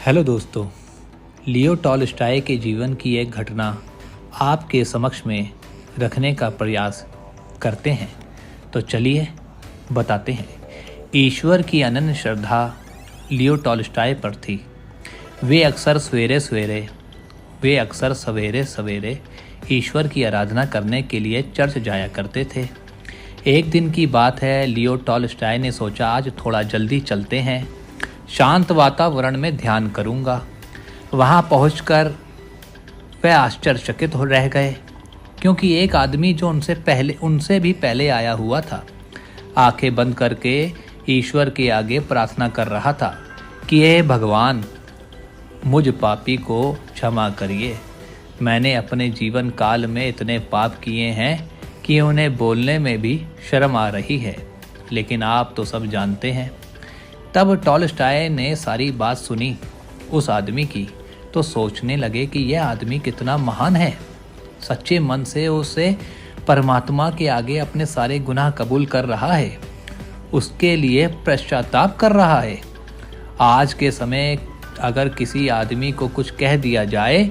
Hello दोस्तों, लियो Tolstoy के जीवन की एक घटना आपके समक्ष में रखने का प्रयास करते हैं। तो चलिए बताते हैं। ईश्वर की अनन्य श्रद्धा लियो टॉलस्टॉय पर थी। वे अक्सर सवेरे सवेरे ईश्वर की आराधना करने के लिए चर्च जाया करते थे। एक दिन की बात है, लियो टॉलस्टॉय ने सोचा आज थोड़ा जल्दी चलते हैं, शांत वातावरण में ध्यान करूंगा। वहां पहुंचकर वे आश्चर्यचकित हो रह गए, क्योंकि एक आदमी जो उनसे भी पहले आया हुआ था, आंखें बंद करके ईश्वर के आगे प्रार्थना कर रहा था कि हे भगवान, मुझ पापी को क्षमा करिए। मैंने अपने जीवन काल में इतने पाप किए हैं कि उन्हें बोलने में भी शर्म आ रही है, लेकिन आप तो सब जानते हैं। तब टॉलस्टॉय ने सारी बात सुनी उस आदमी की, तो सोचने लगे कि यह आदमी कितना महान है। सच्चे मन से उसे परमात्मा के आगे अपने सारे गुनाह कबूल कर रहा है, उसके लिए पश्चाताप कर रहा है। आज के समय अगर किसी आदमी को कुछ कह दिया जाए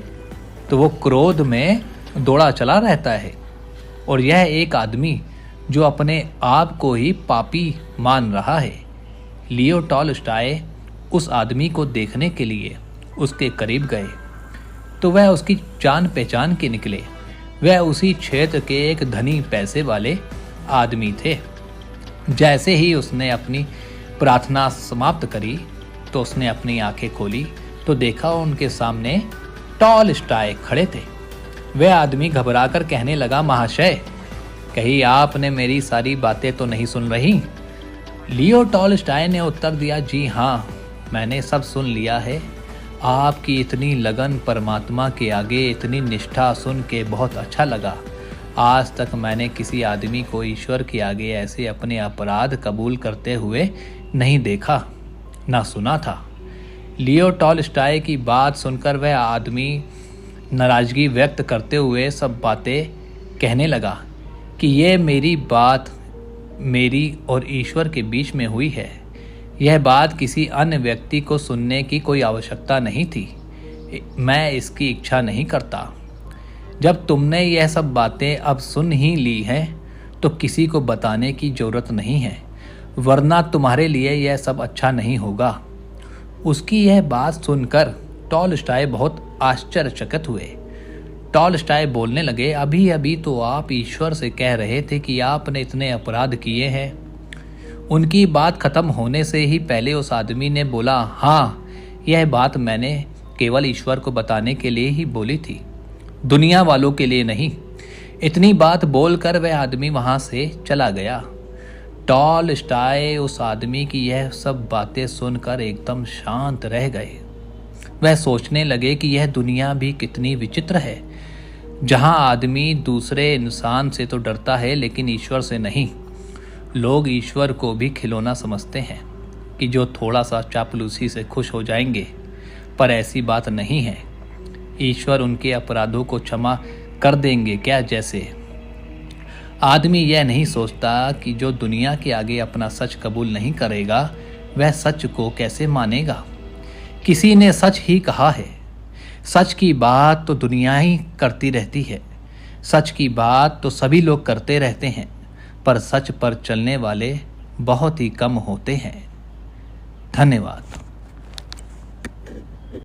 तो वो क्रोध में दौड़ा चला रहता है, और यह एक आदमी जो अपने आप को ही पापी मान रहा है। लियो टॉलस्टॉय उस आदमी को देखने के लिए उसके करीब गए तो वह उसकी जान पहचान के निकले। वह उसी क्षेत्र के एक धनी पैसे वाले आदमी थे। जैसे ही उसने अपनी प्रार्थना समाप्त करी तो उसने अपनी आंखें खोली तो देखा उनके सामने टॉलस्टॉय खड़े थे। वह आदमी घबराकर कहने लगा, महाशय, कहीं आपने मेरी सारी बातें तो नहीं सुन रही? लियो टॉलस्टॉय ने उत्तर दिया, जी हाँ, मैंने सब सुन लिया है। आपकी इतनी लगन परमात्मा के आगे, इतनी निष्ठा सुन के बहुत अच्छा लगा। आज तक मैंने किसी आदमी को ईश्वर के आगे ऐसे अपने अपराध कबूल करते हुए नहीं देखा, ना सुना था। लियो टॉलस्टॉय की बात सुनकर वह आदमी नाराजगी व्यक्त करते हुए सब बातें कहने लगा कि ये मेरी बात मेरी और ईश्वर के बीच में हुई है। यह बात किसी अन्य व्यक्ति को सुनने की कोई आवश्यकता नहीं थी। मैं इसकी इच्छा नहीं करता। जब तुमने यह सब बातें अब सुन ही ली हैं तो किसी को बताने की जरूरत नहीं है, वरना तुम्हारे लिए यह सब अच्छा नहीं होगा। उसकी यह बात सुनकर टॉलस्टॉय बहुत आश्चर्यचकित हुए। टॉलस्टॉय बोलने लगे, अभी अभी तो आप ईश्वर से कह रहे थे कि आपने इतने अपराध किए हैं। उनकी बात खत्म होने से ही पहले उस आदमी ने बोला, हाँ, यह बात मैंने केवल ईश्वर को बताने के लिए ही बोली थी, दुनिया वालों के लिए नहीं। इतनी बात बोलकर वह आदमी वहां से चला गया। टॉलस्टॉय उस आदमी की यह सब बातें सुनकर एकदम शांत रह गए। वह सोचने लगे कि यह दुनिया भी कितनी विचित्र है, जहां आदमी दूसरे इंसान से तो डरता है लेकिन ईश्वर से नहीं। लोग ईश्वर को भी खिलौना समझते हैं कि जो थोड़ा सा चापलूसी से खुश हो जाएंगे, पर ऐसी बात नहीं है। ईश्वर उनके अपराधों को क्षमा कर देंगे क्या? जैसे आदमी यह नहीं सोचता कि जो दुनिया के आगे अपना सच कबूल नहीं करेगा वह सच को कैसे मानेगा। किसी ने सच ही कहा है, सच की बात तो दुनिया ही करती रहती है, सच की बात तो सभी लोग करते रहते हैं, पर सच पर चलने वाले बहुत ही कम होते हैं। धन्यवाद।